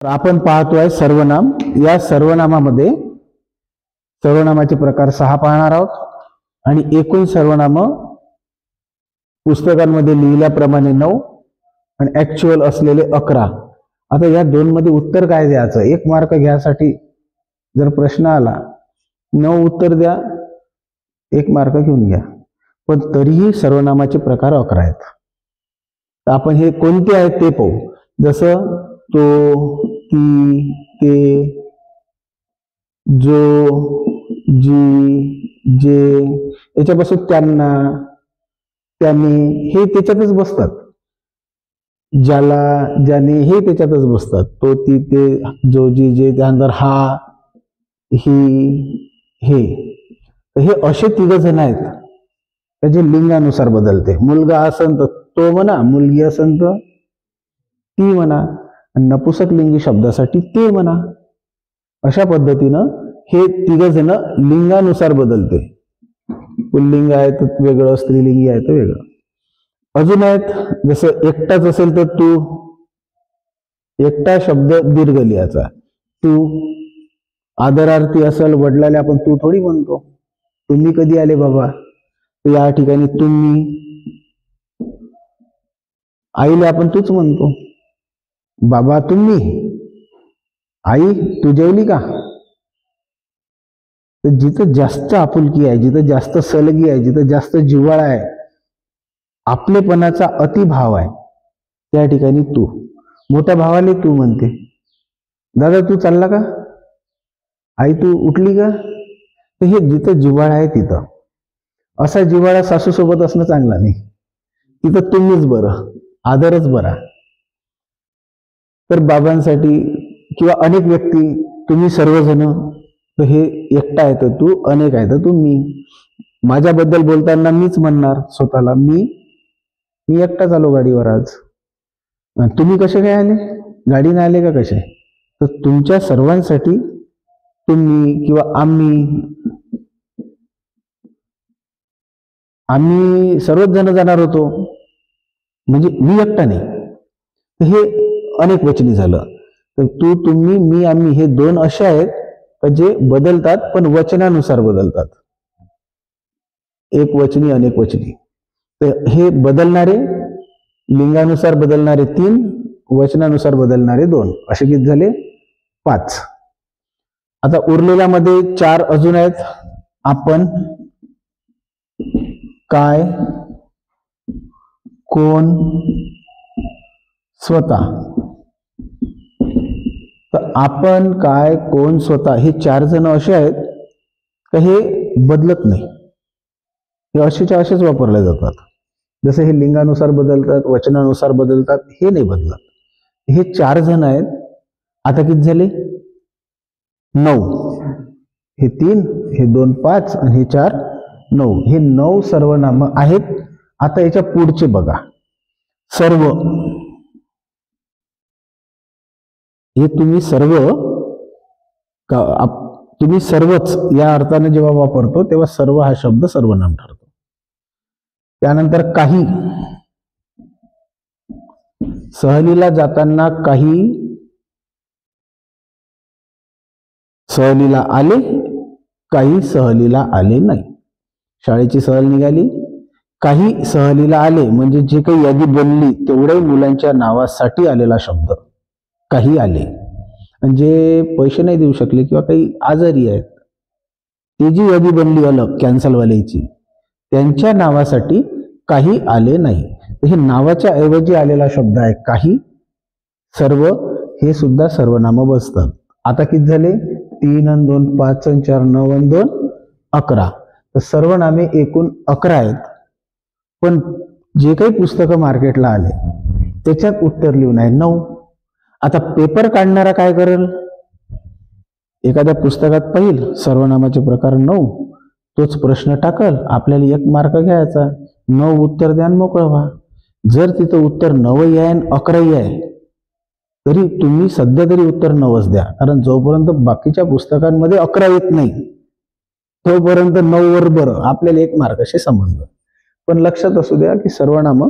तर आपण पाहतोय सर्वनाम. या सर्वनामामध्ये सर्वनामाचे प्रकार 6 पाहणार आहोत आणि एकूण सर्वनाम पुस्तकांमध्ये लिहिल्याप्रमाणे 9 आणि ऍक्च्युअल असलेले 11. आता या दोन मध्ये उत्तर काय द्यायचं? 1 मार्क घ्यासाठी जर प्रश्न आला 9 उत्तर द्या, 1 मार्क घेऊन घ्या. पण तरीही सर्वनामाचे प्रकार 11 आहेत. तर आपण हे कोणते आहेत ते पाहू. जसं तो, ती, ते, जो, जी, जे, याच्यापासून त्यांना, त्याने, हे त्याच्यातच बसतात. ज्याला, ज्याने, हे त्याच्यातच बसतात. तो, ती, ते, जो, जी, जे, त्यानंतर हा, ही, हे. हे असे 3 जण आहेत त्याचे लिंगानुसार बदलते. मुलगा असन तर तो म्हणा, मुलगी असन तर ती म्हणा, आणि नपुसकलिंगी शब्दासाठी ते म्हणा. अशा पद्धतीनं हे 3 जण लिंगानुसार बदलते. पुल्लिंग आहे तर वेगळं, स्त्रीलिंगी आहे तर वेगळं. अजून आहेत जसं एकटाच असेल तर तू. एकटा शब्द दीर्घ लिहायचा. तू. आदरार्थी असेल वडिलाला आपण तू थोडी म्हणतो. तुम्ही कधी आले बाबा? तर या ठिकाणी तुम्ही. आईला आपण तूच म्हणतो. बाबा तुम्ही. आई तू जेवली का? तर जिथं जास्त आपुलकी आहे, जिथं जास्त सलगी आहे, जिथं जास्त जिव्हाळा आहे, आपलेपणाचा अतिभाव आहे, त्या ठिकाणी तू. मोठ्या भावाला तू म्हणते. दादा तू चालला का? आई तू उठली का? तर हे जिथं जिव्हाळा आहे तिथं. असा जिव्हाळा सासूसोबत असणं चांगला नाही. तिथं तुम्हीच बरं, आदरच बरा. तर बाबांसाठी किंवा अनेक व्यक्ती, तुम्ही सर्वजण, तर हे एकटा आहे तर तू, अनेक आहे तर तुम्ही. माझ्याबद्दल बोलताना मीच म्हणणार स्वतःला, मी एकटाच आलो गाडीवर आज. तुम्ही कसे काय आले? गाडीने आले का कसे? तर तुमच्या सर्वांसाठी तुम्ही किंवा आम्ही सर्वच जण जाणार होतो, म्हणजे मी एकटा नाही. तर हे अनेक वचनी झालं. तर तू, तुम्ही, मी, आम्ही हे 2 असे आहेत जे बदलतात पण वचनानुसार बदलतात. एक वचनी, अनेक वचनी. तर हे बदलणारे, लिंगानुसार बदलणारे 3, वचनानुसार बदलणारे 2, असे किती झाले? 5. आता उरलेल्या मध्ये 4 अजून आहेत. आपण, काय, कोण, स्वतः. तर आपण, काय, कोण, स्वतः हे 4 जण असे आहेत का हे बदलत नाही. हे असेच्या असेच वापरले जातात. जसे हे लिंगानुसार बदलतात, वचनानुसार बदलतात, हे नाही बदलत. हे 4 जण आहेत. आता किती झाले? 9. हे 3, हे 2 5 आणि हे 4 9. हे 9 सर्वनाम आहेत. आता याच्या पुढचे बघा. सर्व. हे तुम्ही सर्व, तुम्ही सर्वच या अर्थाने जेव्हा वापरतो तेव्हा सर्व हा शब्द सर्वनाम ठरतो. त्यानंतर काही. सहलीला जाताना काही सहलीला आले, काही सहलीला आले नाही. शाळेची सहल निघाली, काही सहलीला आले, म्हणजे जे काही यादी बनली तेवढे मुलांच्या नावासाठी आलेला शब्द काही आले. म्हणजे पैसे नाही देऊ शकले किंवा काही आजारी आहेत, ते जी यादी बनली अलग कॅन्सलवाल्याची, त्यांच्या नावासाठी काही आले नाही. हे नावाच्या ऐवजी आलेला शब्द आहे काही. सर्व हे सुद्धा सर्वनाम बसतात. आता किती झाले? 3 आणि 2 5 आणि 4 9 आणि 2 11. तर सर्वनामे एकूण 11 आहेत. पण जे काही पुस्तकं मार्केटला आले त्याच्यात उत्तर लिहून आहे 9. आता पेपर काढणारा काय करेल? एखाद्या पुस्तकात पाहिल सर्वनामाचे प्रकार 9, तोच प्रश्न टाकल, आपल्याला 1 मार्क घ्यायचा. 9 उत्तर द्या आणि मोकळं व्हा. जर तिथं उत्तर 9 आहे आणि 11 आहे तरी तुम्ही सध्या तरी उत्तर 9च द्या. कारण जोपर्यंत बाकीच्या पुस्तकांमध्ये 11 येत नाही तोपर्यंत 9 वर बरं, आपल्याला 1 मार्काशी संबंध. पण लक्षात असू द्या की सर्वनाम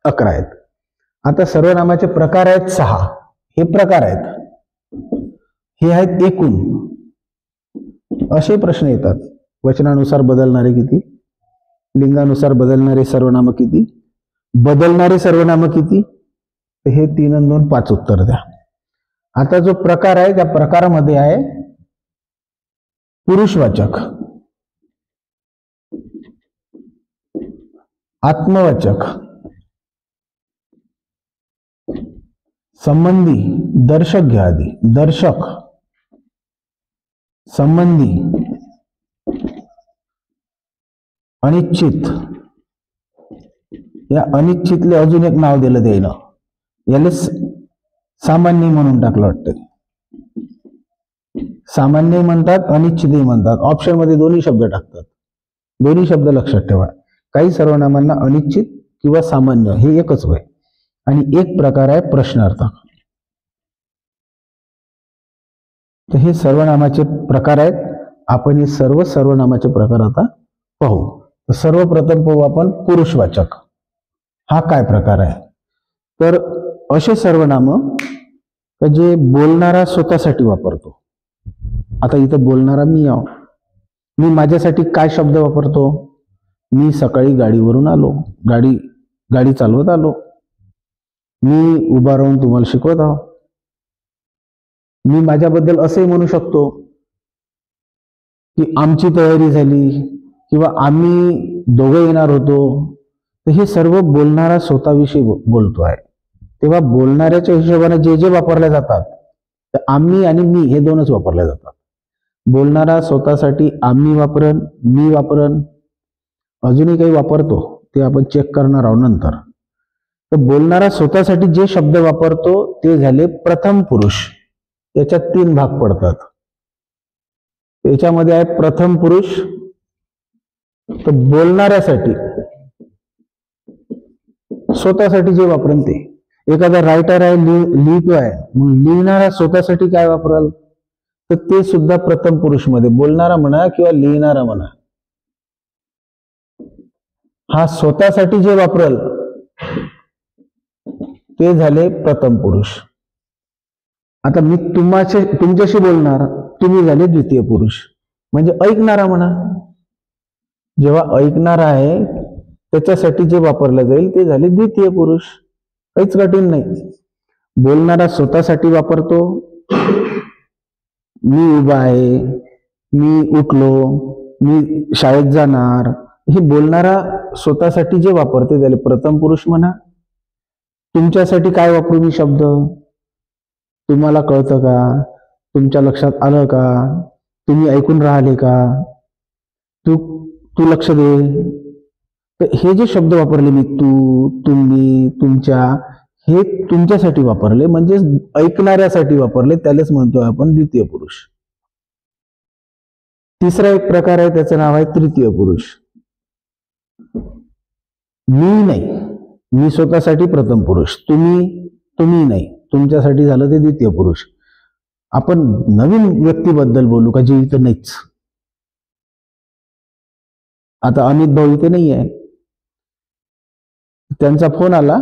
11 आहेत. आता सर्वनामाचे प्रकार आहेत 6. हे प्रकार आहेत. हे आहेत एकूण. असे प्रश्न येतात. वचनानुसार बदलणारे किती, लिंगानुसार बदलणारे सर्वनाम किती, बदलणारे सर्वनाम किती, हे 3 आणि 2 5 उत्तर द्या. आता जो प्रकार आहे त्या प्रकारामध्ये आहे पुरुषवाचक, आत्मवाचक, संबंधी, दर्शक घ्या आधी, दर्शक, संबंधी, अनिश्चित. या अनिश्चितले अजून एक नाव दिलं द्यायला, याला सामान्य म्हणून टाकलं वाटतं. सामान्य म्हणतात, अनिश्चितही म्हणतात. ऑप्शन मध्ये दोन्ही शब्द टाकतात. दोन्ही शब्द लक्षात ठेवा. काही सर्वनामांना अनिश्चित किंवा सामान्य हे एकच होय. आणि एक प्रकार आहे प्रश्नार्थक. तर हे सर्वनामाचे प्रकार आहेत. आपण हे सर्व सर्वनामाचे प्रकार आता पाहू. तर सर्वप्रथम पाहू आपण पुरुषवाचक. हा काय प्रकार आहे? तर असे सर्वनाम जे बोलणारा स्वतःसाठी वापरतो. आता इथं बोलणारा मी आहो. मी माझ्यासाठी काय शब्द वापरतो? मी सकाळी गाडीवरून आलो, गाडी चालवत आलो. मी उभा राहून तुम्हाला शिकवत आहो. मी माझ्याबद्दल असंही म्हणू शकतो की आमची तयारी झाली किंवा आम्ही दोघं येणार होतो. तर हे सर्व बोलणारा स्वतःविषयी बोलतो आहे. तेव्हा बोलणाऱ्याच्या हिशोबाने जे जे वापरले जातात, तर आम्ही आणि मी हे दोनच वापरले जातात. बोलणारा स्वतःसाठी आम्ही वापरन, मी वापरन, अजूनही काही वापरतो ते आपण चेक करणार आहोत नंतर. तर बोलणारा स्वतःसाठी जे शब्द वापरतो ते झाले प्रथम पुरुष. याच्यात 3 भाग पडतात. याच्यामध्ये आहे प्रथम पुरुष. तर बोलणाऱ्यासाठी स्वतःसाठी जे वापरेल ते. एखादा रायटर आहे, लिहितो आहे, मग लिहिणारा स्वतःसाठी काय वापराल? तर ते सुद्धा प्रथम पुरुष मध्ये, बोलणारा म्हणा किंवा लिहिणारा म्हणा, हा स्वतःसाठी जे वापरल ते झाले प्रथम पुरुष. आता मी तुमच्याशी बोलणार, तुम्ही झाले द्वितीय पुरुष. म्हणजे ऐकणारा म्हणा, जेव्हा ऐकणारा आहे त्याच्यासाठी जे वापरलं जाईल ते झाले द्वितीय पुरुष. काहीच कठीण नाही. बोलणारा स्वतःसाठी वापरतो, मी उभा आहे, मी उठलो, मी शाळेत जाणार, हे बोलणारा स्वतःसाठी जे वापरते त्याला प्रथम पुरुष म्हणा. तुमच्यासाठी काय वापरू मी शब्द? तुम्हाला कळतं का? तुमच्या लक्षात आलं का? तुम्ही ऐकून राहिले का? तू लक्ष दे. तर हे जे शब्द वापरले मी, तू, तुम्ही, तुमच्या, हे तुमच्यासाठी वापरले, म्हणजे ऐकणाऱ्यासाठी वापरले, त्यालाच म्हणतोय आपण द्वितीय पुरुष. तिसरा एक प्रकार आहे, त्याचं नाव आहे तृतीय पुरुष. मी नाही, मी स्वतःसाठी प्रथम पुरुष. तुम्ही नाही, तुमच्यासाठी झालं ते द्वितीय पुरुष. आपण नवीन व्यक्तीबद्दल बोलू का जे इथं नाहीच. आता अमित भाऊ इथे नाही आहे, त्यांचा फोन आला,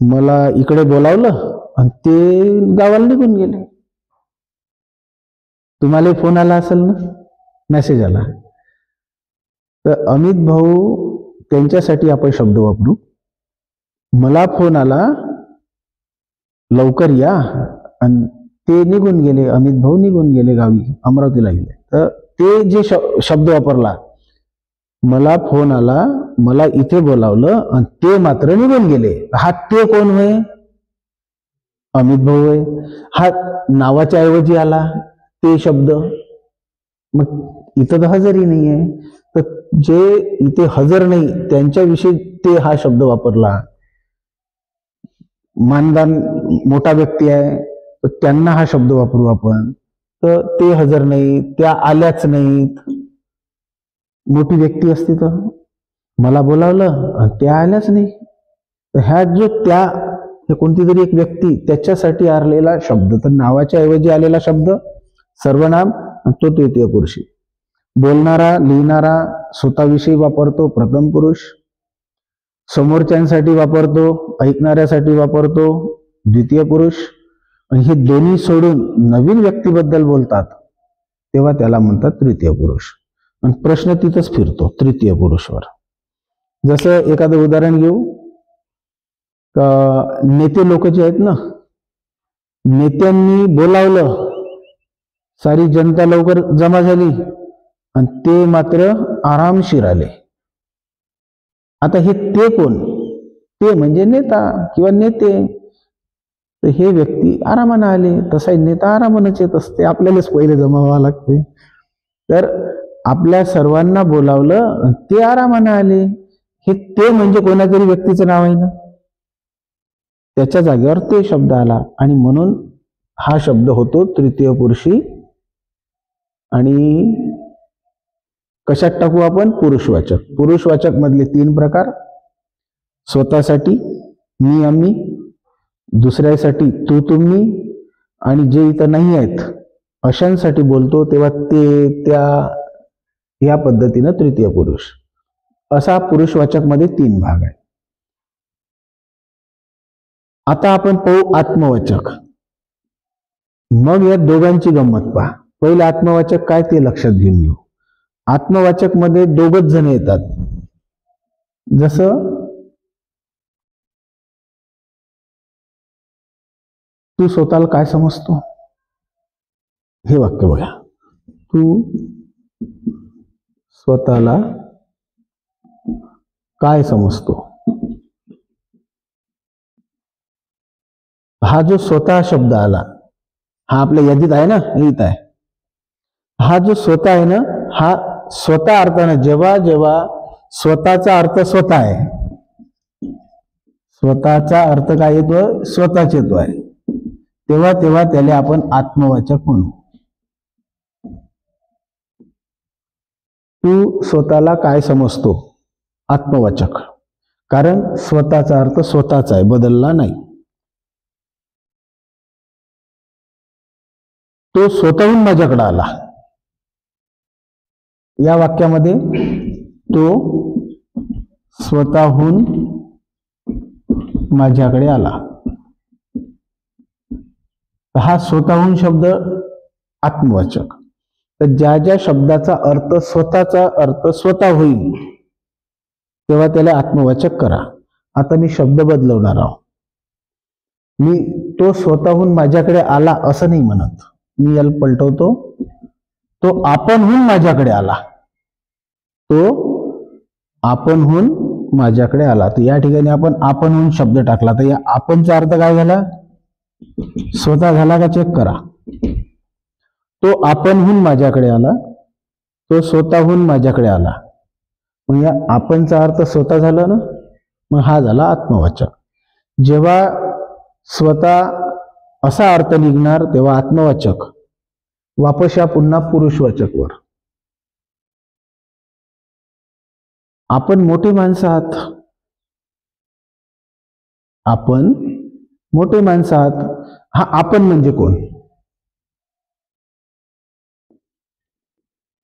मला इकडे बोलावलं आणि ते गावाला निघून गेले. तुम्हाला फोन आला असेल ना, मेसेज आला. तर अमित भाऊ त्यांच्यासाठी आपण शब्द वापरू. मला फोन आला, लवकर या, आणि ते निघून गेले. अमित भाऊ निघून गेले गावी, अमरावतीला गेले. तर ते जे शब्द वापरला, मला फोन आला, मला इथे बोलावलं आणि ते मात्र निघून गेले. हा ते कोण होय? अमित भाऊ होय. हा नावाच्या ऐवजी आला ते शब्द. मग इथं तर हजरही नाही आहे, तर जे इथे हजर नाही त्यांच्याविषयी ते हा शब्द वापरला. मानदान मोठा व्यक्ती आहे तर त्यांना हा शब्द वापरू आपण. तर ते हजर नाही, त्या आल्याच नाहीत. मोठी व्यक्ती असती तर मला बोलावलं त्या आल्याच नाही. तर ह्या जो त्या हे कोणती तरी एक व्यक्ती त्याच्यासाठी आलेला शब्द, तर नावाच्या ऐवजी आलेला शब्द सर्वनाम, तो तृतीय पुरुषी. बोलणारा, लिहिणारा स्वतःविषयी वापरतो प्रथम पुरुष, समोरच्यांसाठी वापरतो, ऐकणाऱ्यासाठी वापरतो द्वितीय पुरुष, आणि हे दोन्ही सोडून नवीन व्यक्तीबद्दल बोलतात तेव्हा त्याला म्हणतात तृतीय पुरुष. आणि प्रश्न तिथंच फिरतो तृतीय पुरुषवर. जसं एखादं उदाहरण घेऊ का, नेते लोक जे आहेत ना, नेत्यांनी बोलावलं, सारी जनता लवकर जमा झाली आणि ते मात्र आरामशीर आले. आता हे ते कोण? ते म्हणजे नेता किंवा नेते. तर हे व्यक्ती आरामानं आले, तसा नेता आरामानंच येत असते, आपल्यालाच पहिले जमा व्हावं लागते. तर आपल्या सर्वांना बोलावलं, ते आरामानं आले. हे ते म्हणजे कोणातरी व्यक्तीचं नाव आहे ना, त्याच्या जागेवर ते शब्द आला आणि म्हणून हा शब्द होतो तृतीय पुरुषी. आणि कशात टाकू आपण? पुरुषवाचक. पुरुषवाचक मधले 3 प्रकार: स्वतःसाठी मी आम्ही, दुसऱ्यासाठी तू तुम्ही, आणि जे इथं नाही आहेत अशांसाठी बोलतो तेव्हा ते त्या या पद्धतीनं तृतीय पुरुष. असा पुरुषवाचक मध्ये 3 भाग आहे. आता आपण पाहू आत्मवाचक. मग या दोघांची गंमत पहा. पहिले आत्मवाचक काय ते लक्षात घेऊन घेऊ. आत्मवाचक मध्ये 2च जण येतात. जसं तू स्वतःला काय समजतो? हे वाक्य बघा. तू स्वतःला काय समजतो? हा जो स्वतः शब्द आला, हा आपल्या यादीत आहे ना, इथं आहे. हा जो स्वतः आहे ना, हा स्वतः अर्थानं जेव्हा जेव्हा स्वतःचा अर्थ स्वतः आहे, स्वतःचा अर्थ काय येतो? स्वतःच येतो आहे, तेव्हा तेव्हा त्याला आपण आत्मवाचक म्हणू. तू स्वतःला काय समजतो? आत्मवाचक. कारण स्वतःचा अर्थ स्वतःचा आहे, बदलला नाही. तो स्वतःहून माझ्याकडे आला. या वाक्यामध्ये तो स्वतःहून माझ्याकडे आला. हा स्वतःहून शब्द आत्मवाचक. तर ज्या ज्या शब्दाचा अर्थ स्वतःचा अर्थ स्वतः होईल तेव्हा त्याला आत्मवाचक करा. आता मी शब्द बदलवणार आहोत. मी तो स्वतःहून माझ्याकडे आला असं नाही म्हणत, मी याला पलटवतो. तो आपणहून माझ्याकडे आला. तो आपणहून माझ्याकडे आला. तर या ठिकाणी आपण आपणहून शब्द टाकला. तर या आपणचा अर्थ काय झाला? स्वतः झाला का? चेक करा. तो आपणहून माझ्याकडे आला, तो स्वतःहून माझ्याकडे आला. मग या आपणचा अर्थ स्वतः झाला ना, मग हा झाला आत्मवाचक. जेव्हा स्वतः असा अर्थ निघणार तेव्हा आत्मवाचक. वापस या पुन्हा पुरुषवाचक वर. आपण मोठे माणसं आहात. आपण मोठे माणसं आहात. हा आपण म्हणजे कोण?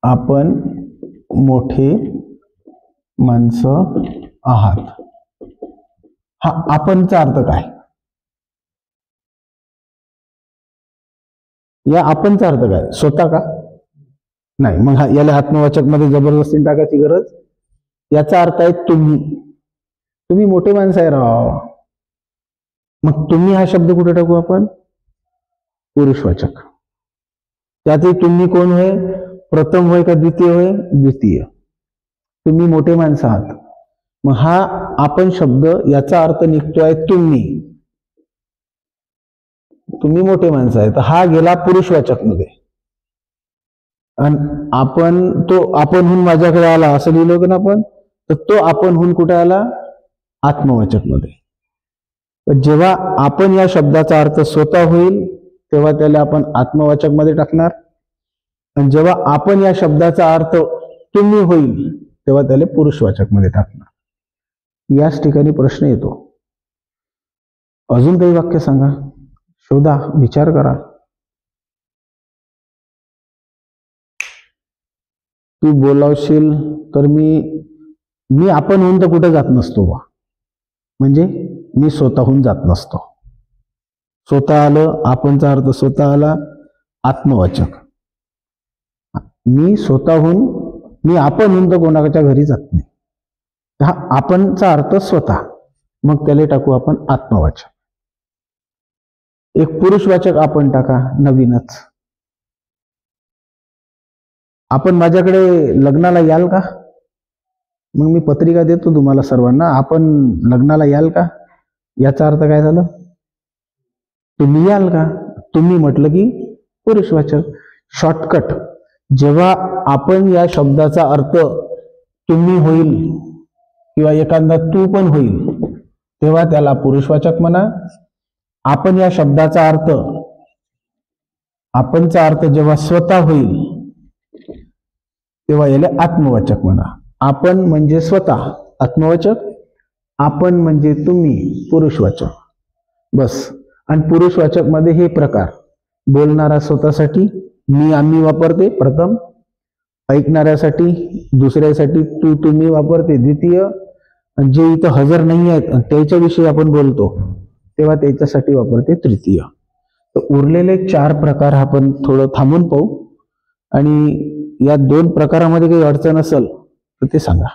आपण मोठे माणसं आहात. हा आपणचा अर्थ काय? या आपणचा अर्थ काय? स्वतः का? नाही. मग याला आत्मवाचक मध्ये जबरदस्ती टाकायची गरज. याचा अर्थ आहे तुम्ही. तुम्ही मोठे माणसं आहे राव. मग तुम्ही हा शब्द कुठे टाकू आपण? पुरुषवाचक. त्यातही तुम्ही कोण होय? प्रथम होय का द्वितीय होय? द्वितीय. तुम्ही मोठे माणसं आहात. मग हा आपण शब्द याचा अर्थ निघतोय तुम्ही. तुम्ही मोठे माणसं आहे. तर हा गेला पुरुषवाचक मध्ये. आणि आपण तो आपणहून माझ्याकडे आला असं लिहिलं होतं ना आपण. तर तो आपणहून कुठे आला? आत्मवाचक मध्ये. जेव्हा आपण या शब्दाचा अर्थ स्वतः होईल तेव्हा त्याला आपण आत्मवाचक मध्ये टाकणार. आणि जेव्हा आपण या शब्दाचा अर्थ तुम्ही होईल तेव्हा त्याला पुरुषवाचक मध्ये टाकणार. याच ठिकाणी प्रश्न येतो. अजून काही वाक्य सांगा, शोधा, विचार करा. तू बोलावशील तर मी आपण होऊन तर कुठे जात नसतो बा. म्हणजे मी स्वतःहून जात नसतो. स्वतः आलं, आपणचा अर्थ स्वतः आला, आत्मवाचक. मी स्वतःहून, मी आपणहून तर कोणाच्या घरी जात नाही. हा आपणचा अर्थ स्वतः, मग त्याला टाकू आपण आत्मवाचक. एक पुरुषवाचक आपण टाका नवीनच. आपण माझ्याकडे लग्नाला याल का? मग मी पत्रिका देतो तुम्हाला सर्वांना, आपण लग्नाला याल का? याचा अर्थ काय झालं? तुम्ही याल का? तुम्ही म्हटलं की पुरुषवाचक. शॉर्टकट, जेव्हा आपण या शब्दाचा अर्थ तुम्ही होईल किंवा एखादा तू पण होईल, तेव्हा त्याला पुरुषवाचक म्हणा. आपण या शब्दाचा अर्थ, आपणचा अर्थ जेव्हा स्वतः होईल तेव्हा याला आत्मवाचक म्हणा. आपण म्हणजे स्वतः आत्मवाचक, आपण म्हणजे तुम्ही पुरुषवाचक. बस. आणि पुरुषवाचक मध्ये हे प्रकार, बोलणारा स्वतःसाठी मी आम्ही वापरते प्रथम, ऐकणाऱ्यासाठी दुसऱ्यासाठी तू तुम्ही वापरते द्वितीय, आणि जे इथं हजर नाही आहेत त्याच्याविषयी आपण बोलतो तेव्हा त्याच्यासाठी वापरते तृतीय. तर उरलेले 4 प्रकार आपण थोडं थांबून पाहू, आणि या 2 प्रकारामध्ये काही अडचण असेल तर ते सांगा.